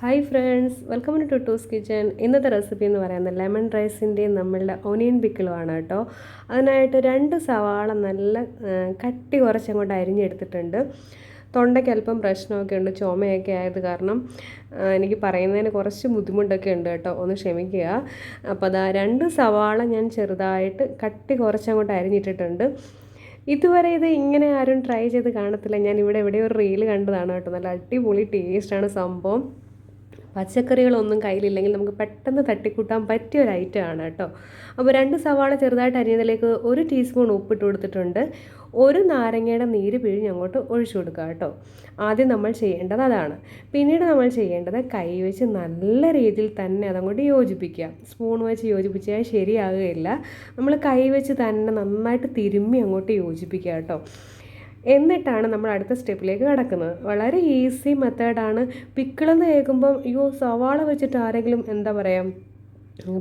Hi friends, welcome to two's kitchen. ഇന്നത്തെ recipe എന്ന് പറയുന്നത് ലെമൺ റൈസിൻ്റെയും നമ്മളുടെ ഒനിയൻ പിക്കിളുമാണ് കേട്ടോ. അതിനായിട്ട് 2 സവാള നല്ല കട്ടി കുറച്ചങ്ങോട്ട് അരിഞ്ഞെടുത്തിട്ടുണ്ട്. തൊണ്ടയ്ക്ക് അല്പം പ്രശ്നമൊക്കെ ഉണ്ട്, ചുമയൊക്കെ ആയത് കാരണം എനിക്ക് പറയുന്നതിന് കുറച്ച് ബുദ്ധിമുട്ടൊക്കെ ഉണ്ട് കേട്ടോ, ഒന്ന് ക്ഷമിക്കുക. അപ്പോൾ അതാ 2 സവാള ഞാൻ ചെറുതായിട്ട് കട്ടി കുറച്ചങ്ങോട്ട് അരിഞ്ഞിട്ടിട്ടുണ്ട്. ഇതുവരെ ഇത് ഇങ്ങനെ ആരും ട്രൈ ചെയ്ത് കാണത്തില്ല. ഞാൻ ഇവിടെ എവിടെയോ ഒരു റീൽ കണ്ടതാണ് കേട്ടോ. നല്ല അടിപൊളി ടേസ്റ്റാണ് സംഭവം. പച്ചക്കറികളൊന്നും കയ്യിലില്ലെങ്കിൽ നമുക്ക് പെട്ടെന്ന് തട്ടിക്കൂട്ടാൻ പറ്റിയ ഒരു ഐറ്റമാണ് കേട്ടോ. അപ്പോൾ 2 സവാള ചെറുതായിട്ട് അരിഞ്ഞതിലേക്ക് 1 ടീസ്പൂൺ ഉപ്പിട്ട് കൊടുത്തിട്ടുണ്ട്. 1 നാരങ്ങയുടെ നീര് പിഴിഞ്ഞ് അങ്ങോട്ട് ഒഴിച്ചു കൊടുക്കുക കേട്ടോ. ആദ്യം നമ്മൾ ചെയ്യേണ്ടത് അതാണ്. പിന്നീട് നമ്മൾ ചെയ്യേണ്ടത് കൈ വെച്ച് നല്ല രീതിയിൽ തന്നെ അതങ്ങോട്ട് യോജിപ്പിക്കുക. സ്പൂൺ വെച്ച് യോജിപ്പിച്ചാൽ ശരിയാകുകയില്ല. നമ്മൾ കൈ വെച്ച് തന്നെ നന്നായിട്ട് തിരുമ്മി അങ്ങോട്ട് യോജിപ്പിക്കുക കേട്ടോ. എന്നിട്ടാണ് നമ്മൾ അടുത്ത സ്റ്റെപ്പിലേക്ക് കടക്കുന്നത്. വളരെ ഈസി മെത്തേഡാണ്. പിക്കിളെന്ന് കേൾക്കുമ്പം അയ്യോ സവാള വെച്ചിട്ട് ആരെങ്കിലും എന്താ പറയുക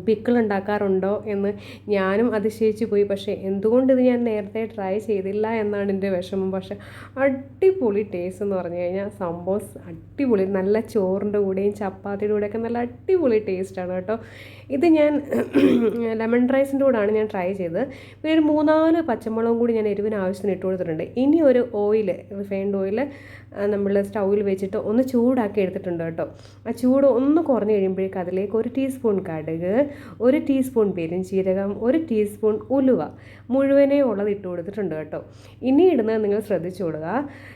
പിക്കിൾ ഉണ്ടാക്കാറുണ്ടോ എന്ന് ഞാനും അതിശയിച്ച് പോയി. പക്ഷേ എന്തുകൊണ്ട് ഇത് ഞാൻ നേരത്തെ ട്രൈ ചെയ്തില്ല എന്നാണ് എൻ്റെ വിഷമം. പക്ഷേ അടിപൊളി ടേസ്റ്റ് എന്ന് പറഞ്ഞു കഴിഞ്ഞാൽ സംഭവം അടിപൊളി. നല്ല ചോറിൻ്റെ കൂടെയും ചപ്പാത്തിയുടെ കൂടെയൊക്കെ നല്ല അടിപൊളി ടേസ്റ്റാണ് കേട്ടോ. ഇത് ഞാൻ ലെമൺ റൈസിൻ്റെ കൂടെയാണ് ഞാൻ ട്രൈ ചെയ്തത്. പിന്നെ ഒരു 3-4 പച്ചമുളകും കൂടി ഞാൻ എരിവിന് ആവശ്യത്തിന് ഇട്ട് കൊടുത്തിട്ടുണ്ട്. ഇനി ഒരു ഓയിൽ, റിഫൈൻഡ് ഓയിൽ നമ്മൾ സ്റ്റൗവിൽ വെച്ചിട്ട് ഒന്ന് ചൂടാക്കി എടുത്തിട്ടുണ്ട് കേട്ടോ. ആ ചൂട് ഒന്ന് കുറഞ്ഞ് കഴിയുമ്പോഴേക്കും അതിലേക്ക് 1 ടീസ്പൂൺ കടുക്, 1 ടീസ്പൂൺ പെരുംജീരകം, 1 ടീസ്പൂൺ ഉലുവ മുഴുവനേ ഉള്ളത് ഇട്ട് കൊടുത്തിട്ടുണ്ട് കേട്ടോ. ഇനി ഇടുന്നത് നിങ്ങൾ ശ്രദ്ധിച്ചു കൊടുക്കുക.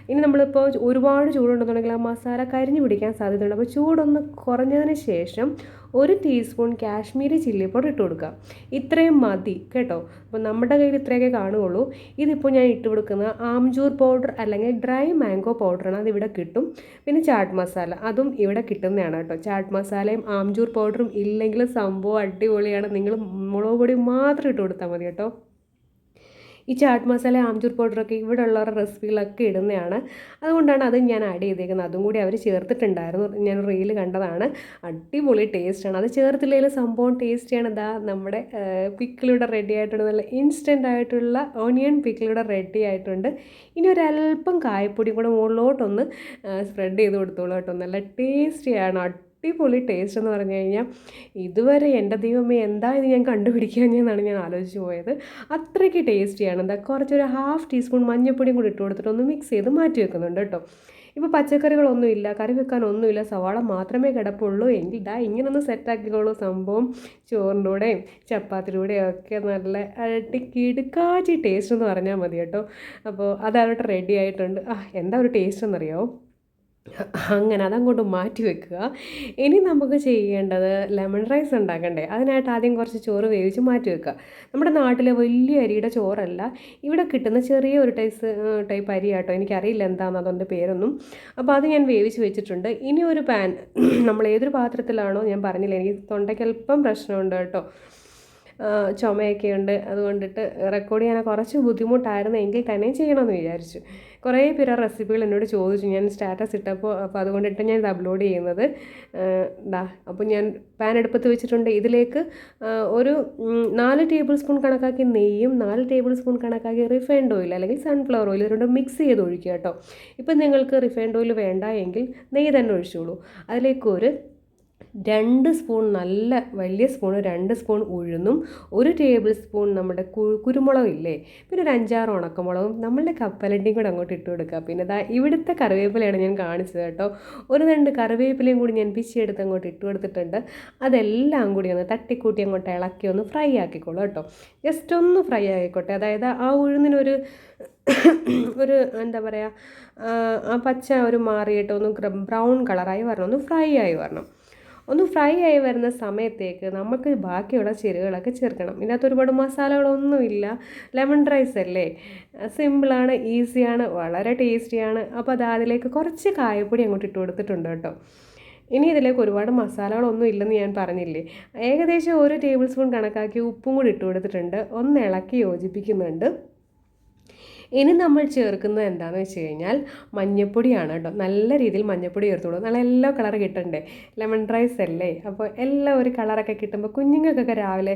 ഇനി നമ്മളിപ്പോൾ ഒരുപാട് ചൂടുണ്ടെന്നുണ്ടെങ്കിൽ ആ മസാല കരിഞ്ഞു പിടിക്കാൻ സാധ്യതയുണ്ട്. അപ്പോൾ ചൂടൊന്ന് കുറഞ്ഞതിന് ശേഷം 1 ടീസ്പൂൺ കാശ്മീരി ചില്ലി പൗഡർ ഇട്ട് കൊടുക്കുക. ഇത്രയും മതി കേട്ടോ. അപ്പോൾ നമ്മുടെ കയ്യിൽ ഇത്രയൊക്കെ കാണുകയുള്ളൂ. ഇതിപ്പോൾ ഞാൻ ഇട്ട് കൊടുക്കുന്ന ആംചൂർ പൗഡർ അല്ലെങ്കിൽ ഡ്രൈ മാംഗോ പൗഡറാണ്. അതിവിടെ കിട്ടും. പിന്നെ ചാട്ട് മസാല അതും ഇവിടെ കിട്ടുന്നതാണ് കേട്ടോ. ചാട്ട് മസാലയും ആംചൂർ പൗഡറും ഇല്ലെങ്കിൽ സംഭവം അടിപൊളിയാണ്. നിങ്ങൾ മുളക് പൊടി മാത്രം ഇട്ട് കൊടുത്താൽ മതി കേട്ടോ. ഈ ചാട്ട് മസാല, ആംചൂർ പൗഡറൊക്കെ ഇവിടെ ഉള്ളവരുടെ റെസിപ്പികളൊക്കെ ഇടുന്നതാണ്. അതുകൊണ്ടാണ് അതും ഞാൻ ആഡ് ചെയ്തേക്കുന്നത്. അതും കൂടി അവർ ചേർത്തിട്ടുണ്ടായിരുന്നു. ഞാൻ റീൽ കണ്ടതാണ്. അടിപൊളി ടേസ്റ്റാണ്. അത് ചേർത്തില്ലെങ്കിലും സംഭവം ടേസ്റ്റിയാണ്. ഇതാ നമ്മുടെ പിക്കിളിവിടെ റെഡി ആയിട്ടുണ്ട്. നല്ല ഇൻസ്റ്റൻ്റ് ആയിട്ടുള്ള ഓണിയൻ പിക്കിളിവിടെ റെഡി ആയിട്ടുണ്ട്. ഇനി ഒരല്പം കായപ്പൊടി കൂടെ മുകളിലോട്ടൊന്ന് സ്പ്രെഡ് ചെയ്ത് കൊടുത്തോളൂ കേട്ടോ. നല്ല ടേസ്റ്റിയാണ്. അടിപൊളി ടേസ്റ്റ് എന്ന് പറഞ്ഞു കഴിഞ്ഞാൽ ഇതുവരെ എൻ്റെ ദൈവമേ എന്താ ഇത് ഞാൻ കണ്ടുപിടിക്കാഞ്ഞെന്നാണ് ഞാൻ ആലോചിച്ച് പോയത്. അത്രയ്ക്ക് ടേസ്റ്റിയാണ്. എന്താ കുറച്ചൊരു 1/2 ടീസ്പൂൺ മഞ്ഞൾപ്പൊടിയും കൂടി ഇട്ട് കൊടുത്തിട്ട് ഒന്ന് മിക്സ് ചെയ്ത് മാറ്റി വെക്കുന്നുണ്ട് കേട്ടോ. ഇപ്പോൾ പച്ചക്കറികളൊന്നുമില്ല, കറി വെക്കാനൊന്നുമില്ല, സവാള മാത്രമേ കിടപ്പുള്ളൂ എങ്കിൽ ഇതാ ഇങ്ങനൊന്ന് സെറ്റാക്കിക്കോളൂ. സംഭവം ചോറിൻ്റെ കൂടെയും ചപ്പാത്തിയുടെ കൂടെയും ഒക്കെ നല്ല കിടുക്കാച്ചി ടേസ്റ്റ് എന്ന് പറഞ്ഞാൽ മതി കേട്ടോ. അപ്പോൾ അതവിടെ റെഡി ആയിട്ടുണ്ട്. എന്താ ഒരു ടേസ്റ്റ് എന്നറിയാമോ? അങ്ങനെ അതങ്ങോട്ട് മാറ്റി വെക്കുക. ഇനി നമുക്ക് ചെയ്യേണ്ടത് ലെമൺ റൈസ് ഉണ്ടാക്കണ്ടേ. അതിനായിട്ട് ആദ്യം കുറച്ച് ചോറ് വേവിച്ച് മാറ്റി വെക്കുക. നമ്മുടെ നാട്ടിലെ വലിയ അരിയുടെ ചോറല്ല, ഇവിടെ കിട്ടുന്ന ചെറിയ ഒരു ടൈപ്പ് അരി കേട്ടോ. എനിക്കറിയില്ല എന്താണെന്ന് അതിൻ്റെ പേരൊന്നും. അപ്പോൾ അത് ഞാൻ വേവിച്ച് വെച്ചിട്ടുണ്ട്. ഇനി ഒരു പാൻ, നമ്മൾ ഏതൊരു പാത്രത്തിലാണോ, ഞാൻ പറഞ്ഞില്ല എനിക്ക് തൊണ്ടയ്ക്ക് അല്പം പ്രശ്നമുണ്ട് കേട്ടോ, ചുമയൊക്കെ ഉണ്ട്. അതുകൊണ്ടിട്ട് റെക്കോർഡ് ചെയ്യാൻ കുറച്ച് ബുദ്ധിമുട്ടായിരുന്നു, എങ്കിൽ തന്നെ ചെയ്യണമെന്ന് വിചാരിച്ചു. കുറേ പേര് റെസിപ്പികൾ എന്നോട് ചോദിച്ചു. ഞാൻ സ്റ്റാറ്റസ് ഇട്ടപ്പോൾ അതുകൊണ്ടിട്ട് ഞാൻ ഇത് അപ്ലോഡ് ചെയ്യുന്നത്. അപ്പോൾ ഞാൻ പാൻ അടുപ്പത്ത് വെച്ചിട്ടുണ്ട്. ഇതിലേക്ക് ഒരു 4 ടേബിൾ സ്പൂൺ കണക്കാക്കി നെയ്യും 4 ടേബിൾ സ്പൂൺ കണക്കാക്കി റിഫൈൻഡ് ഓയിൽ അല്ലെങ്കിൽ സൺഫ്ലവർ ഓയിൽ രണ്ടും മിക്സ് ചെയ്ത് ഒഴിക്കുക കേട്ടോ. ഇപ്പം നിങ്ങൾക്ക് റിഫൈൻഡ് ഓയിൽ വേണ്ട എങ്കിൽ നെയ്യ് തന്നെ ഒഴിച്ചോളൂ. അതിലേക്ക് ഒരു 2 സ്പൂൺ, നല്ല വലിയ സ്പൂൺ 2 സ്പൂൺ ഉഴുന്നും 1 ടേബിൾ സ്പൂൺ നമ്മുടെ കുരുമുളകില്ലേ, പിന്നെ ഒരു 5-6 ഉണക്കമുളകും നമ്മളുടെ കപ്പലണ്ടിയും കൂടെ അങ്ങോട്ട് ഇട്ട് കൊടുക്കുക. പിന്നെ ഇവിടുത്തെ കറിവേപ്പിലയാണ് ഞാൻ കാണിച്ചത് കേട്ടോ. ഒരു 2 കറിവേപ്പിലയും കൂടി ഞാൻ പിച്ചിയെടുത്ത് അങ്ങോട്ട് ഇട്ട് കൊടുത്തിട്ടുണ്ട്. അതെല്ലാം കൂടി ഒന്ന് തട്ടിക്കൂട്ടി അങ്ങോട്ട് ഇളക്കി ഒന്ന് ഫ്രൈ ആക്കിക്കോളൂ കേട്ടോ. ജസ്റ്റ് ഒന്ന് ഫ്രൈ ആക്കിക്കോട്ടെ. അതായത് ആ ഉഴുന്നിനൊരു എന്താ പറയുക, ആ പച്ച ഒരു മാറിയിട്ട് ഒന്ന് ബ്രൗൺ കളറായി വരണം, ഒന്ന് ഫ്രൈ ആയി വരണം. ഒന്ന് ഫ്രൈ ആയി വരുന്ന സമയത്തേക്ക് നമുക്ക് ബാക്കിയുള്ള ചേരുവകളൊക്കെ ചേർക്കണം. ഇതിനകത്ത് ഒരുപാട് മസാലകളൊന്നുമില്ല, ലെമൺ റൈസ് അല്ലേ, സിമ്പിളാണ്, ഈസിയാണ്, വളരെ ടേസ്റ്റിയാണ്. അപ്പോൾ അതിലേക്ക് കുറച്ച് കായപ്പൊടി അങ്ങോട്ട് ഇട്ട് കൊടുത്തിട്ടുണ്ട് കേട്ടോ. ഇനി ഇതിലേക്ക് ഒരുപാട് മസാലകളൊന്നും ഇല്ലെന്ന് ഞാൻ പറഞ്ഞില്ലേ. ഏകദേശം 1 ടേബിൾ സ്പൂൺ കണക്കാക്കി ഉപ്പും കൂടി ഇട്ട് കൊടുത്തിട്ടുണ്ട്. ഒന്ന് ഇളക്കി യോജിപ്പിക്കുന്നുണ്ട്. ഇനി നമ്മൾ ചേർക്കുന്നത് എന്താണെന്ന് വെച്ച് കഴിഞ്ഞാൽ മഞ്ഞൾപ്പൊടിയാണ് കേട്ടോ. നല്ല രീതിയിൽ മഞ്ഞൾപ്പൊടി ചേർത്തോളൂ. നല്ല യെല്ലോ കളർ കിട്ടണ്ടേ, ലെമൺ റൈസ് അല്ലേ. അപ്പോൾ എല്ലാം ഒരു കളറൊക്കെ കിട്ടുമ്പോൾ കുഞ്ഞുങ്ങൾക്കൊക്കെ രാവിലെ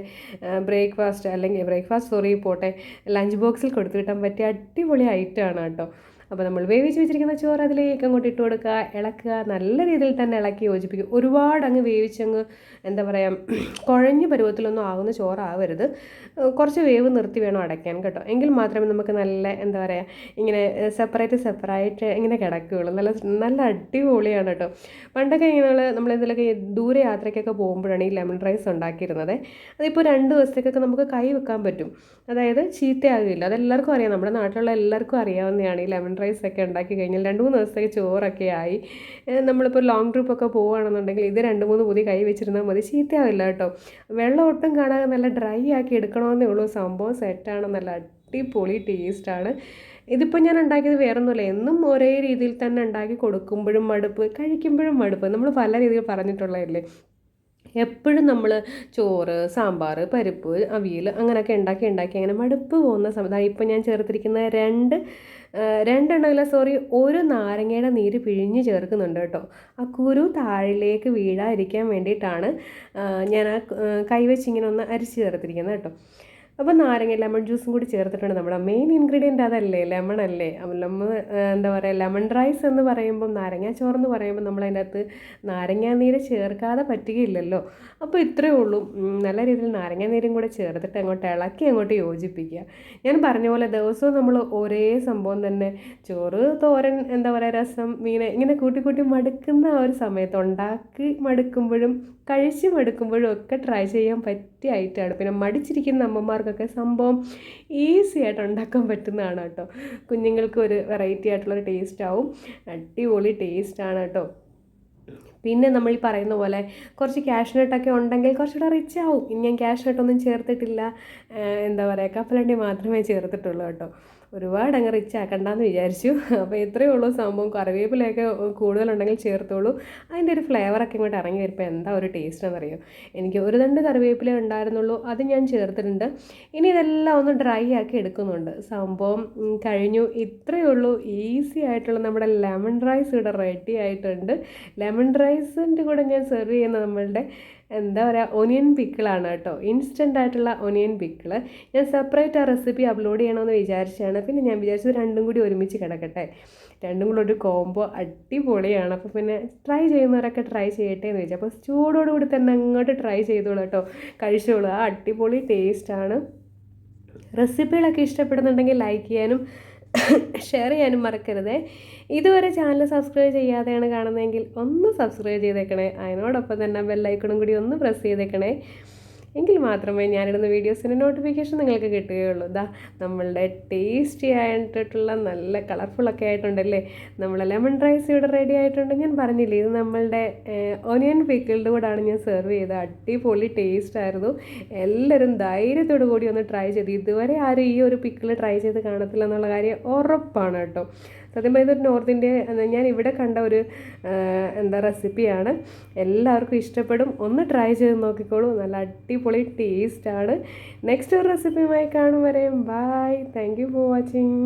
ലഞ്ച് ബോക്സിൽ കൊടുത്തു വിട്ടാൻ പറ്റിയ അടിപൊളി ഐറ്റമാണ് കേട്ടോ. അപ്പോൾ നമ്മൾ വേവിച്ച് വെച്ചിരിക്കുന്ന ചോറ് അതിലേക്ക് അങ്ങോട്ട് ഇട്ട് കൊടുക്കുക, ഇളക്കുക, നല്ല രീതിയിൽ തന്നെ ഇളക്കി യോജിപ്പിക്കുക. ഒരുപാട് അങ്ങ് വേവിച്ചങ്ങ് എന്താ പറയുക കുഴഞ്ഞ പരുവത്തിലൊന്നും ആകുന്ന ചോറാവരുത്. കുറച്ച് വേവ് നിർത്തി വേണം അടയ്ക്കാൻ കേട്ടോ. എങ്കിൽ മാത്രമേ നമുക്ക് നല്ല എന്താ പറയുക ഇങ്ങനെ സെപ്പറേറ്റ് ഇങ്ങനെ കിടക്കുകയുള്ളൂ. നല്ല അടിപൊളിയാണ് കേട്ടോ. പണ്ടൊക്കെ ഇങ്ങനെ നമ്മൾ എന്തെങ്കിലുമൊക്കെ ദൂരെ യാത്രയ്ക്കൊക്കെ പോകുമ്പോഴാണ് ഈ ലെമൺ റൈസ് ഉണ്ടാക്കിയിരുന്നത്. അതിപ്പോൾ 2 ദിവസത്തേക്കൊക്കെ നമുക്ക് കൈ വെക്കാൻ പറ്റും. അതായത് ചീത്തയാകില്ല. അതെല്ലാവർക്കും അറിയാം, നമ്മുടെ നാട്ടിലുള്ള എല്ലാവർക്കും അറിയാവുന്നതാണ്. ഈ ലെമൺ റൈസ് ഒക്കെ ഉണ്ടാക്കി കഴിഞ്ഞാൽ 2-3 ദിവസത്തേക്ക് ചോറൊക്കെ ആയി. നമ്മളിപ്പോൾ ലോങ് ട്രിപ്പൊക്കെ പോവുകയാണെന്നുണ്ടെങ്കിൽ ഇത് 2-3 പൊതി കൈ വെച്ചിരുന്നാൽ മതി, ചീത്തയാവില്ല കേട്ടോ. വെള്ളം ഒട്ടും കാണാതെ നല്ല ഡ്രൈ ആക്കി എടുക്കണമെന്നേ ഉള്ളൂ. സംഭവം സെറ്റാണ്, നല്ല അടിപൊളി ടേസ്റ്റാണ്. ഇതിപ്പോൾ ഞാൻ ഉണ്ടാക്കിയത് വേറൊന്നുമില്ല, എന്നും ഒരേ രീതിയിൽ തന്നെ ഉണ്ടാക്കി കൊടുക്കുമ്പോഴും മടുപ്പ്, കഴിക്കുമ്പോഴും മടുപ്പ്. നമ്മൾ പല രീതിയിൽ പറഞ്ഞിട്ടുള്ളതല്ലേ. എപ്പോഴും നമ്മൾ ചോറ്, സാമ്പാർ, പരിപ്പ്, അവിയൽ അങ്ങനെയൊക്കെ ഉണ്ടാക്കി അങ്ങനെ മടുപ്പ് പോകുന്ന സമയത്ത് ഇപ്പോൾ ഞാൻ ചേർത്തിരിക്കുന്ന ഒരു നാരങ്ങയുടെ നീര് പിഴിഞ്ഞ് ചേർക്കുന്നുണ്ട് കേട്ടോ. ആ കുരു താഴിലേക്ക് വീഴാതിരിക്കാൻ വേണ്ടിയിട്ടാണ് ഞാൻ ആ കൈവച്ചിങ്ങനെ ഒന്ന് അരിച്ച് ചേർത്തിരിക്കുന്നത് കേട്ടോ. അപ്പോൾ നാരങ്ങ ലെമൺ ജ്യൂസും കൂടി ചേർത്തിട്ടുണ്ട്. നമ്മുടെ മെയിൻ ഇൻഗ്രീഡിയൻ്റ് അതല്ലേ, ലെമൺ അല്ലേ. നമ്മൾ എന്താ പറയുക ലെമൺ റൈസ് എന്ന് പറയുമ്പം, നാരങ്ങാ ചോറെന്ന് പറയുമ്പോൾ നമ്മളതിൻ്റെ അകത്ത് നാരങ്ങാനീര് ചേർക്കാതെ പറ്റുകയില്ലല്ലോ. അപ്പോൾ ഇത്രയേ ഉള്ളൂ. നല്ല രീതിയിൽ നാരങ്ങാനീരും കൂടെ ചേർത്തിട്ട് അങ്ങോട്ട് യോജിപ്പിക്കുക. ഞാൻ പറഞ്ഞ പോലെ ദിവസവും നമ്മൾ ഒരേ സംഭവം തന്നെ ചോറ്, തോരൻ, എന്താ പറയുക രസം, മീൻ ഇങ്ങനെ കൂട്ടി മടുക്കുന്ന ആ ഒരു സമയത്ത് ഉണ്ടാക്കി മടുക്കുമ്പോഴും കഴിച്ച് മടുക്കുമ്പോഴും ഒക്കെ ട്രൈ ചെയ്യാൻ പറ്റിയ ഐറ്റമാണ്. പിന്നെ മടിച്ചിരിക്കുന്ന അമ്മമാർക്കൊക്കെ സംഭവം ഈസി ആയിട്ട് ഉണ്ടാക്കാൻ പറ്റുന്നതാണ് കേട്ടോ. കുഞ്ഞുങ്ങൾക്ക് ഒരു വെറൈറ്റി ആയിട്ടുള്ളൊരു ടേസ്റ്റ് ആവും. അടിപൊളി ടേസ്റ്റാണ് കേട്ടോ. പിന്നെ നമ്മൾ ഈ പറയുന്ന പോലെ കുറച്ച് ക്യാഷ്നട്ടൊക്കെ ഉണ്ടെങ്കിൽ കുറച്ചുകൂടെ റിച്ച് ആവും. ഇനി ഞാൻ ക്യാഷ്നട്ടൊന്നും ചേർത്തിട്ടില്ല, എന്താ പറയുക കപ്പലണ്ടി മാത്രമേ ചേർത്തിട്ടുള്ളൂ കേട്ടോ. ഒരുപാട് അങ്ങ് റിച്ച് ആക്കണ്ടെന്ന് വിചാരിച്ചു. അപ്പോൾ ഇത്രയേ ഉള്ളൂ സംഭവം. കറിവേപ്പിലയൊക്കെ കൂടുതലുണ്ടെങ്കിൽ ചേർത്തോളൂ. അതിൻ്റെ ഒരു ഫ്ലേവറൊക്കെ ഇങ്ങോട്ട് ഇറങ്ങി വരുമ്പോൾ എന്താ ഒരു ടേസ്റ്റ് എന്നറിയോ. എനിക്ക് ഒരു 2 കറിവേപ്പില ഉണ്ടായിരുന്നുള്ളൂ, അത് ഞാൻ ചേർത്തിട്ടുണ്ട്. ഇനി ഇതെല്ലാം ഒന്ന് ഡ്രൈ ആക്കി എടുക്കുന്നുണ്ട്. സംഭവം കഴിഞ്ഞു. ഇത്രയേ ഉള്ളൂ. ഈസി ആയിട്ടുള്ള നമ്മുടെ ലെമൺ റൈസ് ഇവിടെ റെഡി ആയിട്ടുണ്ട്. ലെമൺ റൈസിൻ്റെ കൂടെ ഞാൻ സെർവ് ചെയ്യുന്ന നമ്മളുടെ എന്താ പറയുക ഒനിയൻ പിക്കിളാണ് കേട്ടോ. ഇൻസ്റ്റൻ്റ് ആയിട്ടുള്ള ഒനിയൻ പിക്കിള്. ഞാൻ സെപ്പറേറ്റ് ആ റെസിപ്പി അപ്ലോഡ് ചെയ്യണമെന്ന് വിചാരിച്ചാണ്. പിന്നെ ഞാൻ വിചാരിച്ചത് രണ്ടും കൂടി ഒരുമിച്ച് കിടക്കട്ടെ, രണ്ടും കൂടി ഒരു കോംബോ അടിപൊളിയാണ്. അപ്പോൾ പിന്നെ ട്രൈ ചെയ്യുന്നവരൊക്കെ ട്രൈ ചെയ്യട്ടെ എന്ന് വിചാരിച്ചു. അപ്പോൾ ചൂടോടുകൂടി തന്നെ അങ്ങോട്ട് ട്രൈ ചെയ്തോളൂ കേട്ടോ, കഴിച്ചോളൂ. ആ അടിപൊളി ടേസ്റ്റാണ്. റെസിപ്പികളൊക്കെ ഇഷ്ടപ്പെടുന്നുണ്ടെങ്കിൽ ലൈക്ക് ചെയ്യാനും ഷെയർ ചെയ്യാനും മറക്കരുതേ. ഇതുവരെ ചാനൽ സബ്സ്ക്രൈബ് ചെയ്യാതെയാണ് കാണുന്നതെങ്കിൽ ഒന്ന് സബ്സ്ക്രൈബ് ചെയ്തേക്കണേ. അതിനോടൊപ്പം തന്നെ ബെല്ലൈക്കണും കൂടി ഒന്ന് പ്രസ് ചെയ്തേക്കണേ. എങ്കിൽ മാത്രമേ ഞാനിടുന്ന വീഡിയോസിൻ്റെ നോട്ടിഫിക്കേഷൻ നിങ്ങൾക്ക് കിട്ടുകയുള്ളൂ. നമ്മളുടെ ടേസ്റ്റി ആയിട്ടുള്ള നല്ല കളർഫുള്ളൊക്കെ ആയിട്ടുണ്ടല്ലേ. നമ്മളെ ലെമൺ റൈസ് ഇവിടെ റെഡി ആയിട്ടുണ്ട്. ഞാൻ പറഞ്ഞില്ലേ, ഇത് നമ്മളുടെ ഒനിയൻ പിക്കിളുടെ കൂടാണ് ഞാൻ സെർവ് ചെയ്തത്. അടിപൊളി ടേസ്റ്റ് ആയിരുന്നു. എല്ലാവരും ധൈര്യത്തോടു കൂടി ഒന്ന് ട്രൈ ചെയ്ത്. ഇതുവരെ ആരും ഈ ഒരു പിക്കിൾ ട്രൈ ചെയ്ത് കാണത്തില്ല എന്നുള്ള കാര്യം ഉറപ്പാണ് കേട്ടോ. സത്യം പറഞ്ഞാൽ ഇതൊരു നോർത്ത് ഇന്ത്യ ഞാൻ ഇവിടെ കണ്ട ഒരു റെസിപ്പിയാണ്. എല്ലാവർക്കും ഇഷ്ടപ്പെടും. ഒന്ന് ട്രൈ ചെയ്ത് നോക്കിക്കോളൂ. നല്ല അടിപൊളി ടേസ്റ്റാണ്. നെക്സ്റ്റ് ഒരു റെസിപ്പിയുമായി കാണും വരെ bye. Thank you for watching.